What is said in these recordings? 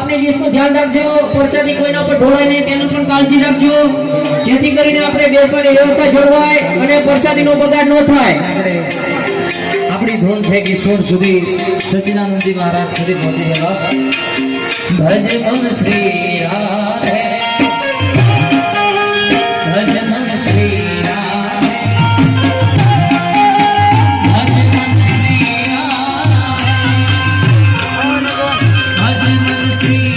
આપની લિસ્ટનું ધ્યાન રાખજો, પ્રસાદી કોઈના પર ઢોળાય નહીં તેનું પણ કાળજી રાખજો, જેથી કરીને આપણે બેસવાની વ્યવસ્થા જળવાય અને પ્રસાદીનો બગાડ ન થાય। આપણી ધૂન છે કિશોર સુધી, સચિદાનંદજી મહારાજ સુધી પહોંચી ગયેલા। ભજ મન શ્રી રાધે, ભજ મન શ્રી રાધે, ભજ મન શ્રી રાધે, ભજ મન શ્રી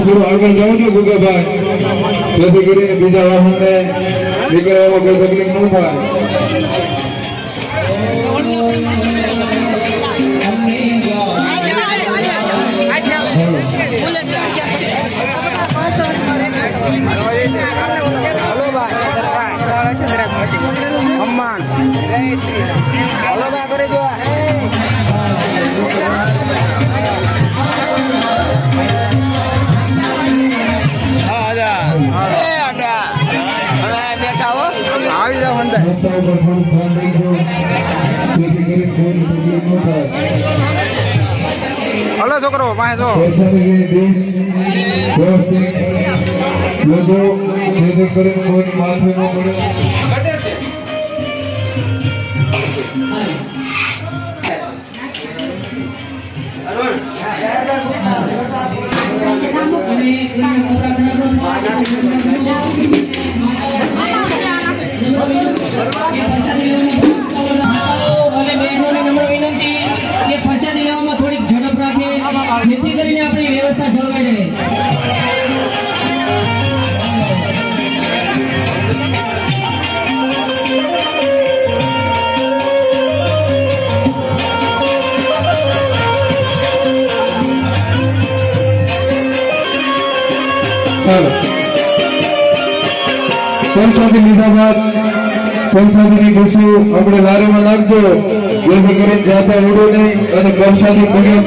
થોડું આગળ જાઓ ને ગુગાભાઈ, જેથી કરીને બીજા વાહનને નીકળવામાં કોઈ તકલીફ ન થાય। હલો છોકરો પાસે જો પ્રસાદી લેવામાં થોડીક ઝડપ રાખે, જેથી કરીને આપણી વ્યવસ્થા જળવાઈ રહે। પ્રસાદી લીધા બાદ પ્રસાદીની ખુશી આપણે લારીમાં નાખજો, જેથી કરીને જાતા ઉડો નહીં અને પ્રસાદી પૂરી